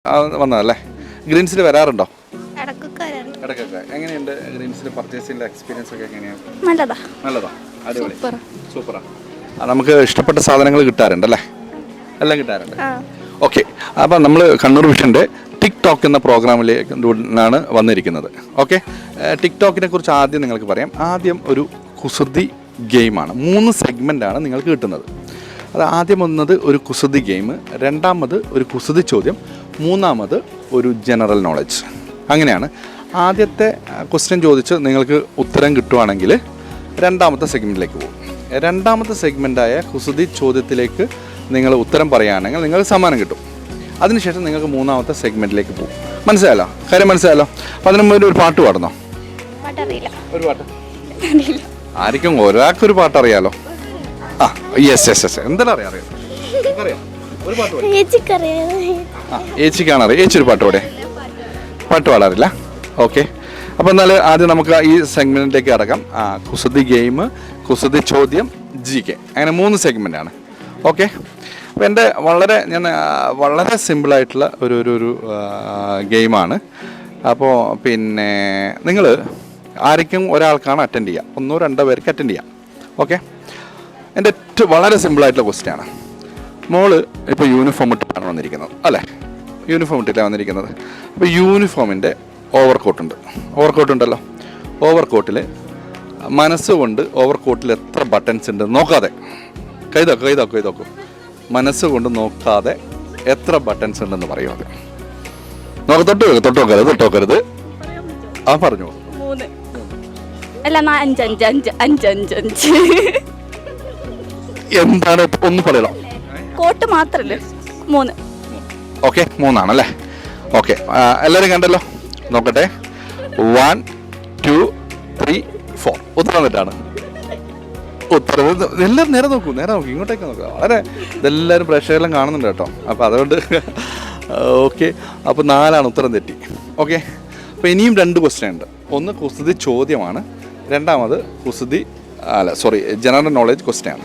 വന്നതല്ലേ? ഗ്രീൻസിൽ വരാറുണ്ടോ? ഇടയ്ക്കൊക്കെ. എങ്ങനെയുണ്ട് ഗ്രീൻസിൽ പർച്ചേസിൻ്റെ എക്സ്പീരിയൻസ് ഒക്കെ എങ്ങനെയാണ്? നല്ലതാ. അടിപൊളി, സൂപ്പറാ. നമുക്ക് ഇഷ്ടപ്പെട്ട സാധനങ്ങൾ കിട്ടാറുണ്ടല്ലേ? എല്ലാം കിട്ടാറുണ്ട്. ഓക്കെ, അപ്പം നമ്മൾ കണ്ണൂർ വിഷൻ്റെ ടിക്ടോക്ക് എന്ന പ്രോഗ്രാമിലേക്കാണ് വന്നിരിക്കുന്നത്. ഓക്കെ, ടിക്ടോക്കിനെ കുറിച്ച് ആദ്യം നിങ്ങൾക്ക് പറയാം. ആദ്യം ഒരു കുസൃതി ഗെയിമാണ്. 3 സെഗ്മെൻ്റാണ് നിങ്ങൾക്ക് കിട്ടുന്നത്. അത് ആദ്യം വന്നത് ഒരു കുസൃതി ഗെയിം, രണ്ടാമത് ഒരു കുസൃതി ചോദ്യം, മൂന്നാമത് ഒരു ജനറൽ നോളജ്. അങ്ങനെയാണ്. ആദ്യത്തെ ക്വസ്റ്റ്യൻ ചോദിച്ച് നിങ്ങൾക്ക് ഉത്തരം കിട്ടുവാണെങ്കിൽ രണ്ടാമത്തെ സെഗ്മെൻറ്റിലേക്ക് പോകും. രണ്ടാമത്തെ സെഗ്മെൻറ്റായ കുസൃതി ചോദ്യത്തിലേക്ക് നിങ്ങൾ ഉത്തരം പറയുകയാണെങ്കിൽ നിങ്ങൾക്ക് സമ്മാനം കിട്ടും. അതിനുശേഷം നിങ്ങൾക്ക് മൂന്നാമത്തെ സെഗ്മെൻറ്റിലേക്ക് പോകും. മനസ്സിലായല്ലോ? കാര്യം മനസ്സിലായല്ലോ? അപ്പം അതിന് മുമ്പ് ഒരു പാട്ട് പാടുന്നോ? ഒരു പാട്ട് ആയിരിക്കും, ഒരാൾക്കൊരു പാട്ട് അറിയാലോ. ആ, യെസ് യെസ് യെസ്. എന്തെല്ലാം അറിയാം? ഒരു പാട്ട് ഏച്ചിക്കാണറിയാം. ഏച്ചി ഒരു പാട്ട് പാടാറില്ല? ഓക്കെ, അപ്പോൾ എന്നാൽ ആദ്യം നമുക്ക് ഈ സെഗ്മെൻറ്റിലേക്ക് അടക്കാം. കുസൃതി ഗെയിം, കുസൃതി ചോദ്യം, GK, അങ്ങനെ 3 സെഗ്മെൻറ്റാണ്. ഓക്കെ, അപ്പോൾ എൻ്റെ വളരെ സിമ്പിളായിട്ടുള്ള ഒരു ഗെയിമാണ്. അപ്പോൾ പിന്നെ നിങ്ങൾ ആർക്കും ഒരാൾക്കാണ് അറ്റൻഡ് ചെയ്യുക, 1-2 പേർക്ക് അറ്റൻഡ് ചെയ്യാം. ഓക്കെ, എൻ്റെ വളരെ സിമ്പിളായിട്ടുള്ള ക്വസ്റ്റ്യനാണ്. മോള് ഇപ്പോൾ യൂണിഫോം ഇട്ടിട്ടാണ് വന്നിരിക്കുന്നത് അല്ലേ? യൂണിഫോം ഇട്ടിട്ടാണ് വന്നിരിക്കുന്നത്. അപ്പോൾ യൂണിഫോമിൻ്റെ ഓവർകോട്ട് ഉണ്ടല്ലോ. ഓവർകോട്ടിൽ മനസ്സുകൊണ്ട് ഓവർകോട്ടിൽ എത്ര ബട്ടൺസ് ഉണ്ട് നോക്കാതെ കൈതോക്കും. മനസ്സുകൊണ്ട് നോക്കാതെ എത്ര ബട്ടൺസ് ഉണ്ടെന്ന് പറയും. അത് തൊട്ടോക്കരുത്. ആ പറഞ്ഞു. 3 അല്ല 5 എന്താണ് ഒന്ന് പറയലോ? കോട്ട് മാത്രല്ലേ? 3. ഓക്കെ, 3 ആണല്ലേ? ഓക്കെ, എല്ലാവരും കണ്ടല്ലോ? നോക്കട്ടെ. 1 2 3 4. ഉത്തരം തെറ്റാണ്. എല്ലാം നേരെ നോക്കൂ, ഇങ്ങോട്ടേക്ക് നോക്കുക. വളരെ ഇതെല്ലാവരും പ്രേക്ഷകരെല്ലാം കാണുന്നുണ്ട് കേട്ടോ. അപ്പോൾ അതുകൊണ്ട് ഓക്കെ, അപ്പോൾ 4 ഉത്തരം തെറ്റി. ഓക്കെ, അപ്പോൾ ഇനിയും 2 ക്വസ്റ്റ്യൻ ഉണ്ട്. ഒന്ന് കുസൃതി ചോദ്യമാണ്, രണ്ടാമത് ജനറൽ നോളജ് ക്വസ്റ്റ്യൻ ആണ്.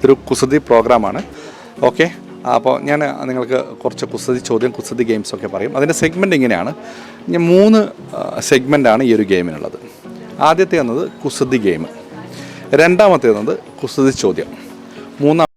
ഇതൊരു കുസൃതി പ്രോഗ്രാമാണ്. ഓക്കെ, അപ്പോൾ ഞാൻ നിങ്ങൾക്ക് കുറച്ച് കുസൃതി ഗെയിംസൊക്കെ പറയും. അതിൻ്റെ സെഗ്മെൻറ്റ് ഇങ്ങനെയാണ്. ഞാൻ 3 സെഗ്മെൻറ്റാണ് ഈ ഒരു ഗെയിമിനുള്ളത്. ആദ്യത്തെ എന്നത് കുസൃതി ഗെയിം, രണ്ടാമത്തെ എന്നത് കുസൃതി ചോദ്യം, മൂന്നാം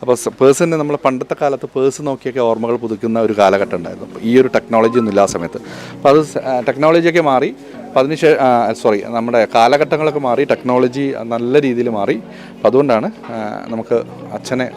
അപ്പോൾ പേഴ്സിന് നമ്മൾ പണ്ടത്തെ കാലത്ത് പേഴ്സ് നോക്കിയൊക്കെ ഓർമ്മകൾ പുതുക്കുന്ന ഒരു കാലഘട്ടം ഉണ്ടായിരുന്നു. അപ്പോൾ ഈ ഒരു ടെക്നോളജി ഒന്നും ഇല്ല ആ സമയത്ത്. അപ്പോൾ അത് ടെക്നോളജിയൊക്കെ മാറി. അപ്പോൾ നമ്മുടെ കാലഘട്ടങ്ങളൊക്കെ മാറി, ടെക്നോളജി നല്ല രീതിയിൽ മാറി. അപ്പോൾ അതുകൊണ്ടാണ് നമുക്ക് അച്ഛനെ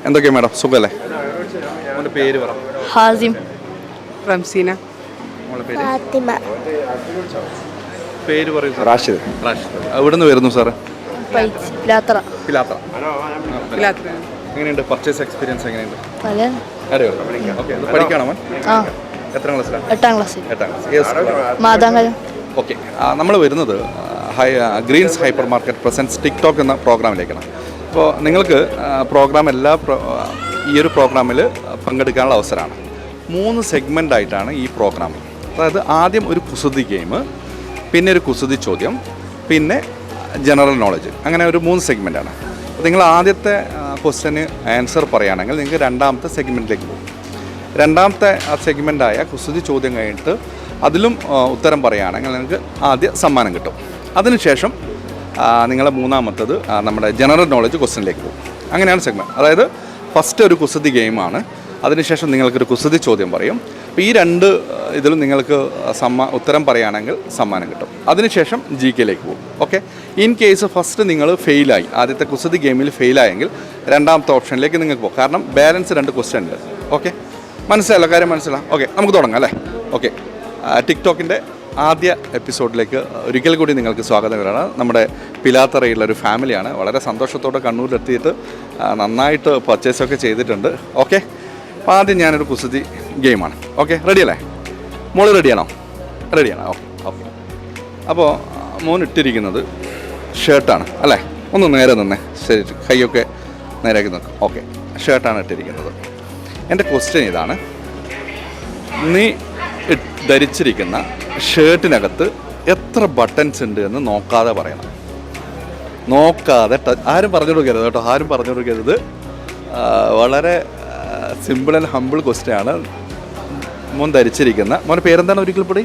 എന്തൊക്കെയാണ് മാഡം, സുഖമല്ലേ? മോൻ്റെ പേര് പറ. ഹാസിം. റംസീന. മോളുടെ പേര്? ഫാത്തിമ. പേര് പറയൂ. റാഷിദ്. എവിടെ നിന്ന് വരുന്നു സാറ്? പിലാത്തറ. പിലാത്തറ. എങ്ങനെയുണ്ട് പർച്ചേസ് എക്സ്പീരിയൻസ്? എങ്ങനെയുണ്ട്? ഓക്കെ. പഠിക്കണോ മോൻ? എത്ര ക്ലാസ്സിലാണ്? 8ാം ക്ലാസ്സിൽ. 8ാം ക്ലാസ്. മാതാങ്കരം. ഓക്കെ. നമ്മൾ വരുന്നത് Greens hypermarket presents TikTok എന്ന പ്രോഗ്രാമിലേക്കാണ്. അപ്പോൾ നിങ്ങൾക്ക് പ്രോഗ്രാം ഈ ഒരു പ്രോഗ്രാമിൽ പങ്കെടുക്കാനുള്ള അവസരമാണ്. 3 സെഗ്മെൻ്റായിട്ടാണ് ഈ പ്രോഗ്രാം. അതായത് ആദ്യം ഒരു കുസൃതി ഗെയിം, പിന്നെ ഒരു കുസൃതി ചോദ്യം, പിന്നെ ജനറൽ നോളജ്. അങ്ങനെ ഒരു 3 സെഗ്മെൻറ്റാണ്. അപ്പോൾ നിങ്ങൾ ആദ്യത്തെ ക്വസ്റ്റ്യന് ആൻസർ പറയുകയാണെങ്കിൽ നിങ്ങൾക്ക് രണ്ടാമത്തെ സെഗ്മെൻറ്റിലേക്ക് പോകും. രണ്ടാമത്തെ ആ സെഗ്മെൻറ്റായ കുസൃതി ചോദ്യം കഴിഞ്ഞിട്ട് അതിലും ഉത്തരം പറയുകയാണെങ്കിൽ നിങ്ങൾക്ക് ആദ്യ സമ്മാനം കിട്ടും. അതിനുശേഷം നിങ്ങളെ മൂന്നാമത്തത് നമ്മുടെ ജനറൽ നോളജ് ക്വസ്റ്റ്യനിലേക്ക് പോകും. അങ്ങനെയാണ് സെഗ്മെൻറ്റ്. അതായത് ഫസ്റ്റ് ഒരു കുസൃതി ഗെയിമാണ്, അതിനുശേഷം നിങ്ങൾക്കൊരു കുസൃതി ചോദ്യം പറയും. അപ്പോൾ ഈ 2 ഇതിലും നിങ്ങൾക്ക് ഉത്തരം പറയുകയാണെങ്കിൽ സമ്മാനം കിട്ടും. അതിനുശേഷം GK പോകും. ഓക്കെ. ഇൻ കേസ് ഫസ്റ്റ് നിങ്ങൾ ഫെയിലായി, ആദ്യത്തെ കുസൃതി ഗെയിമിൽ ഫെയിലായെങ്കിൽ രണ്ടാമത്തെ ഓപ്ഷനിലേക്ക് നിങ്ങൾക്ക് പോകും. കാരണം ബാലൻസ് 2 ക്വസ്റ്റ്യൻ ഉണ്ട്. ഓക്കെ, മനസ്സിലായല്ലോ? കാര്യം മനസ്സിലാവും. ഓക്കെ, നമുക്ക് തുടങ്ങാം അല്ലേ? ഓക്കെ. ടിക്ടോക്കിൻ്റെ ആദ്യ എപ്പിസോഡിലേക്ക് ഒരിക്കൽ കൂടി നിങ്ങൾക്ക് സ്വാഗതം വരണം. നമ്മുടെ പിലാത്തറയുള്ളൊരു ഫാമിലിയാണ്. വളരെ സന്തോഷത്തോടെ കണ്ണൂരിലെത്തിയിട്ട് നന്നായിട്ട് പർച്ചേസൊക്കെ ചെയ്തിട്ടുണ്ട്. ഓക്കെ. അപ്പോൾ ആദ്യം ഞാനൊരു കുസൃതി ഗെയിമാണ്. ഓക്കെ, റെഡിയല്ലേ? മോള് റെഡിയാണോ? റെഡിയാണ്. ഓക്കെ. ഓക്കെ. അപ്പോൾ മോൻ ഇട്ടിരിക്കുന്നത് ഷർട്ടാണ് അല്ലേ? ഒന്ന് നേരെ നിന്നേ. ശരി, കൈയൊക്കെ നേരെയാക്കി നോക്കും. ഓക്കെ, ഷർട്ടാണ് ഇട്ടിരിക്കുന്നത്. എൻ്റെ ക്വസ്റ്റ്യൻ ഇതാണ്: നീ ധരിച്ചിരിക്കുന്ന ഷർട്ടിനകത്ത് എത്ര ബട്ടൺസ് ഉണ്ട് എന്ന് നോക്കാതെ പറയണം. നോക്കാതെ, ആരും പറഞ്ഞു കൊടുക്കരുത് കേട്ടോ, ആരും പറഞ്ഞു കൊടുക്കരുത്. വളരെ സിമ്പിൾ ആൻഡ് ഹമ്പിൾ ക്വസ്റ്റ്യൻ ആണ്. മോൻ ധരിച്ചിരിക്കുന്ന, മോൻ്റെ പേരെന്താണ് ഒരിക്കൽ കൂടി?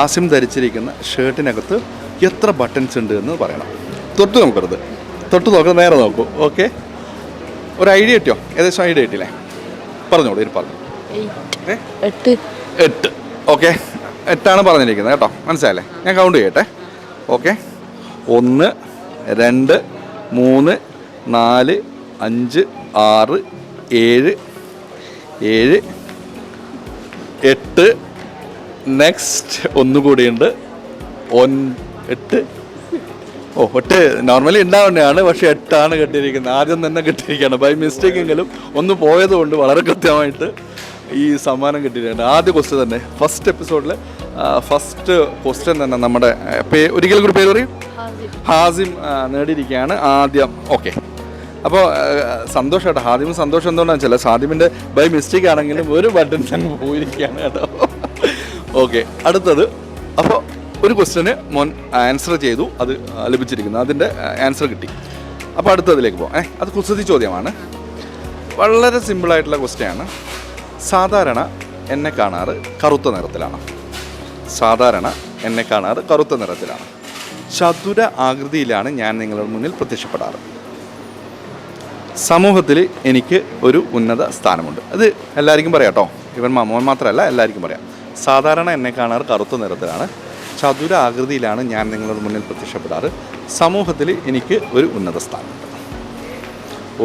ആസിം ധരിച്ചിരിക്കുന്ന ഷർട്ടിനകത്ത് എത്ര ബട്ടൺസ് ഉണ്ട് എന്ന് പറയണം. തൊട്ട് നോക്കരുത്, തൊട്ട് നോക്കരുത്, നേരെ നോക്കൂ. ഓക്കെ, ഒരു ഐഡിയ കിട്ടിയോ? ഏകദേശം ഐഡിയ കിട്ടില്ലേ? പറഞ്ഞോളൂ. ഇത് പറഞ്ഞു. 8. ഓക്കെ, 8ആണ് പറഞ്ഞിരിക്കുന്നത് കേട്ടോ. മനസ്സിലായല്ലേ? ഞാൻ കൗണ്ട് ചെയ്യട്ടെ. ഓക്കെ. 1 2 3 4 5 6 7 8. നെക്സ്റ്റ് ഒന്നുകൂടിയുണ്ട്. 8. 8 നോർമലി ഉണ്ടാവേണ്ടതാണ്, പക്ഷേ 8ആണ് കെട്ടിയിരിക്കുന്നത്. ആദ്യം തന്നെ കെട്ടിയിരിക്കുകയാണ്. ബൈ മിസ്റ്റേക്ക് എങ്കിലും ഒന്ന് പോയതുകൊണ്ട് വളരെ കൃത്യമായിട്ട് ഈ സമ്മാനം കിട്ടിയിട്ടുണ്ട്. ആദ്യ ക്വസ്റ്റ്യൻ തന്നെ, ഫസ്റ്റ് എപ്പിസോഡിൽ ഫസ്റ്റ് ക്വസ്റ്റ്യൻ തന്നെ നമ്മുടെ ഒരിക്കലും കൂടി പേര് പറയും, ഹാസിം നേടിയിരിക്കുകയാണ് ആദ്യം. ഓക്കെ. അപ്പോൾ സന്തോഷം കേട്ടോ. ഹാദിമിന് സന്തോഷം എന്തുകൊണ്ടാണെന്ന് വെച്ചാൽ ഹാദിമിൻ്റെ ബൈ മിസ്റ്റേക്ക് ആണെങ്കിലും ഒരു ബട്ടൺ അങ്ങ് പോയിരിക്കുകയാണ് കേട്ടോ. ഓക്കെ, അടുത്തത്. അപ്പോൾ ഒരു ക്വസ്റ്റ്യന് മോൻ ആൻസർ ചെയ്തു, അത് ലഭിച്ചിരിക്കുന്നു, അതിൻ്റെ ആൻസർ കിട്ടി. അപ്പോൾ അടുത്തതിലേക്ക് പോകാം. അത് കുസൃതി ചോദ്യമാണ്. വളരെ സിമ്പിളായിട്ടുള്ള ക്വസ്റ്റ്യൻ ആണ്. സാധാരണ എന്നെ കാണാറ് കറുത്ത നിറത്തിലാണ്. ചതുര ആകൃതിയിലാണ് ഞാൻ നിങ്ങളുടെ മുന്നിൽ പ്രത്യക്ഷപ്പെടാറ്. സമൂഹത്തിൽ എനിക്ക് ഒരു ഉന്നത സ്ഥാനമുണ്ട്. അത് എല്ലാവർക്കും പറയാം കേട്ടോ. ഇവൻ മോൻ മാത്രമല്ല, എല്ലാവർക്കും പറയാം. സാധാരണ എന്നെ കാണാറ് കറുത്ത നിറത്തിലാണ്, ചതുര ആകൃതിയിലാണ് ഞാൻ നിങ്ങളുടെ മുന്നിൽ പ്രത്യക്ഷപ്പെടാറ്. സമൂഹത്തിൽ എനിക്ക് ഒരു ഉന്നത സ്ഥാനമുണ്ട്.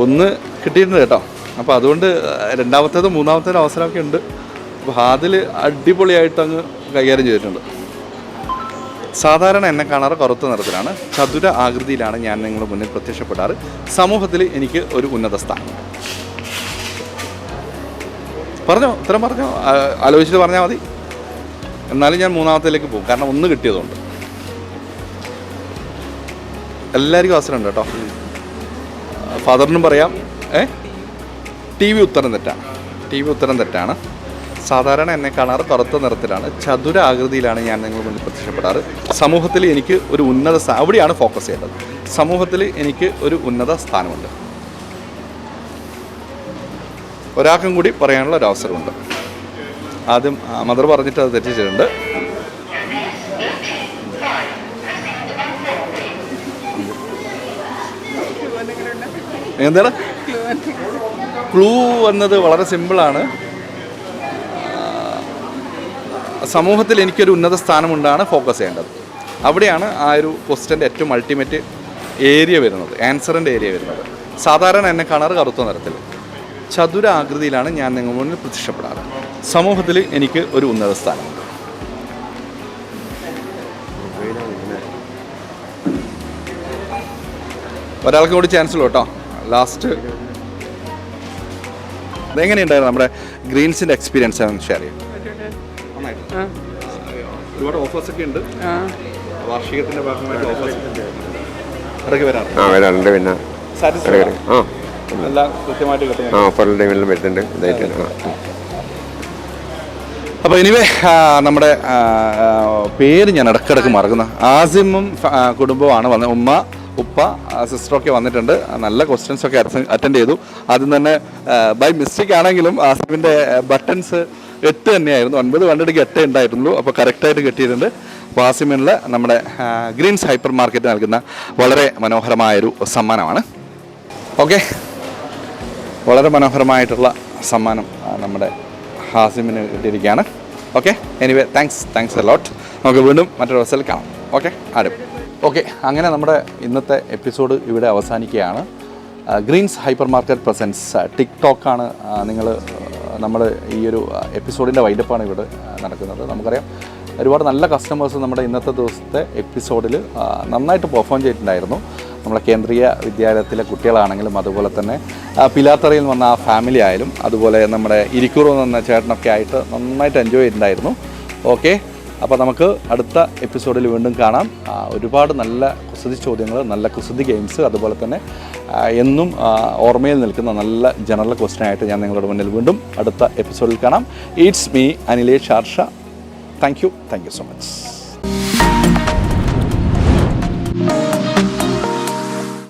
1 കിട്ടിയിട്ടുണ്ട് കേട്ടോ. അപ്പോൾ അതുകൊണ്ട് രണ്ടാമത്തേതും മൂന്നാമത്തേതും അവസരമൊക്കെ ഉണ്ട്. അപ്പോൾ അതിൽ അടിപൊളിയായിട്ട് അങ്ങ് കൈകാര്യം ചെയ്തിട്ടുണ്ട്. സാധാരണ എന്നെ കാണാറ് കറുത്ത നിറത്തിലാണ്, ചതുര ആകൃതിയിലാണ് ഞാൻ നിങ്ങളുടെ മുന്നിൽ പ്രത്യക്ഷപ്പെടാറ്. സമൂഹത്തിൽ എനിക്ക് ഒരു ഉന്നത സ്ഥാനമുണ്ട്. പറഞ്ഞോ, ഉത്തരം പറഞ്ഞോ, ആലോചിച്ചിട്ട് പറഞ്ഞാൽ മതി. എന്നാലും ഞാൻ മൂന്നാമത്തേലേക്ക് പോകും, കാരണം 1 കിട്ടിയതുകൊണ്ട്. എല്ലാവർക്കും അവസരമുണ്ട് കേട്ടോ. ഫാദറിനും പറയാം. TV ഉത്തരം തെറ്റാണ്. സാധാരണ എന്നെ കാണാറ് കറുത്ത നിറത്തിലാണ്, ചതുര ആകൃതിയിലാണ് ഞാൻ നിങ്ങളുടെ മുന്നിൽ പ്രത്യക്ഷപ്പെടാറ്. സമൂഹത്തിൽ എനിക്ക് ഒരു ഉന്നത അവിടെയാണ് ഫോക്കസ് ചെയ്യേണ്ടത്. സമൂഹത്തിൽ എനിക്ക് ഒരു ഉന്നത സ്ഥാനമുണ്ട്. ഒരാൾക്കും കൂടി പറയാനുള്ള ഒരു അവസരമുണ്ട്. ആദ്യം മദർ പറഞ്ഞിട്ട് അത് തെറ്റിച്ചിട്ടുണ്ട്. എന്താണ് ക്ലൂ എന്നത്? വളരെ സിമ്പിളാണ്. സമൂഹത്തിൽ എനിക്കൊരു ഉന്നത സ്ഥാനമുണ്ടാണ് ഫോക്കസ് ചെയ്യേണ്ടത്. അവിടെയാണ് ആ ഒരു ക്വസ്റ്റ്യൻ്റെ ഏറ്റവും അൾട്ടിമേറ്റ് ഏരിയ വരുന്നത്, ആൻസറിൻ്റെ ഏരിയ വരുന്നത്. സാധാരണ എന്നെ കാണാറ് കറുത്ത നിറത്തിൽ. ചതുരാകൃതിയിലാണ് ഞാൻ നിങ്ങൾ മുന്നിൽ പ്രത്യക്ഷപ്പെടാറ്. സമൂഹത്തിൽ എനിക്ക് ഒരു ഉന്നത സ്ഥാനമുണ്ട്. ഒരാൾക്ക് കൂടി ചാൻസ് ഉള്ളൂ കേട്ടോ. ലാസ്റ്റ് അതെങ്ങനെയുണ്ടായിരുന്നു നമ്മുടെ ഗ്രീൻസിൻ്റെ എക്സ്പീരിയൻസ് ഷെയർ ചെയ്യും? ഒരുപാട് ഓഫേഴ്സ് ഒക്കെ ഉണ്ട്. വാർഷികത്തിൻ്റെ ഭാഗമായിട്ട് ഓഫേഴ്സ് ഇടയ്ക്ക് വരാറുണ്ട്. പിന്നെ എല്ലാം കൃത്യമായിട്ട് കിട്ടും. ഓഫറിൽ ടൈമിലും വരുന്നുണ്ട്. അപ്പോൾ എനിവേ നമ്മുടെ പേര് ഞാൻ ഇടയ്ക്കിടയ്ക്ക് മറക്കുന്ന ആസിമും കുടുംബമാണ് വന്നത്. ഉമ്മ ഉപ്പ സിസ്റ്ററൊക്കെ വന്നിട്ടുണ്ട്. നല്ല ക്വസ്റ്റ്യൻസ് ഒക്കെ അറ്റൻഡ് ചെയ്തു. ആദ്യം തന്നെ ബൈ മിസ്റ്റേക്ക് ആണെങ്കിലും ആസിമിൻ്റെ ബട്ടൺസ് 8 തന്നെയായിരുന്നു. 9 കണ്ടിട്ട് 8 ഉണ്ടായിരുന്നുള്ളൂ. അപ്പോൾ കറക്റ്റായിട്ട് കിട്ടിയിട്ടുണ്ട്. അപ്പോൾ ആസിമിനുള്ള നമ്മുടെ ഗ്രീൻസ് ഹൈപ്പർ മാർക്കറ്റ് നൽകുന്ന വളരെ മനോഹരമായൊരു സമ്മാനമാണ്. ഓക്കെ, വളരെ മനോഹരമായിട്ടുള്ള സമ്മാനം നമ്മുടെ ഹാസിമിന് കിട്ടിയിരിക്കുകയാണ്. Okay, anyway thanks a lot. നമുക്ക് വീണ്ടും മറ്റൊരു അവസരത്തിൽ കാണാം. ഓക്കെ, ആരും ഓക്കെ. അങ്ങനെ നമ്മുടെ ഇന്നത്തെ എപ്പിസോഡ് ഇവിടെ അവസാനിക്കുകയാണ്. ഗ്രീൻസ് ഹൈപ്പർ മാർക്കറ്റ് പ്രസൻസ് ടിക്ടോക്കാണ് നമ്മൾ ഈ ഒരു എപ്പിസോഡിൻ്റെ വൈൻഡപ്പാണ് ഇവിടെ നടക്കുന്നത്. നമുക്കറിയാം ഒരുപാട് നല്ല കസ്റ്റമേഴ്സ് നമ്മുടെ ഇന്നത്തെ ദിവസത്തെ എപ്പിസോഡിൽ നന്നായിട്ട് പെർഫോം ചെയ്തിട്ടുണ്ടായിരുന്നു. നമ്മളെ കേന്ദ്രീയ വിദ്യാലയത്തിലെ കുട്ടികളാണെങ്കിലും അതുപോലെ തന്നെ പിലാത്തറയിൽ വന്ന ആ ഫാമിലി ആയാലും അതുപോലെ നമ്മുടെ ഇരിക്കൂർ വന്ന ചേട്ടനൊക്കെ ആയിട്ട് നന്നായിട്ട് എൻജോയ് ചെയ്തിട്ടുണ്ടായിരുന്നു. ഓക്കെ, അപ്പോൾ നമുക്ക് അടുത്ത എപ്പിസോഡിൽ വീണ്ടും കാണാം. ഒരുപാട് നല്ല കുസൃതി ചോദ്യങ്ങൾ, നല്ല കുസൃതി ഗെയിംസ്, അതുപോലെ തന്നെ എന്നും ഓർമ്മയിൽ നിൽക്കുന്ന നല്ല ജനറൽ ക്വസ്റ്റ്യനായിട്ട് ഞാൻ നിങ്ങളുടെ മുന്നിൽ വീണ്ടും അടുത്ത എപ്പിസോഡിൽ കാണാം. It's me Anilesh Arsha. Thank you so much.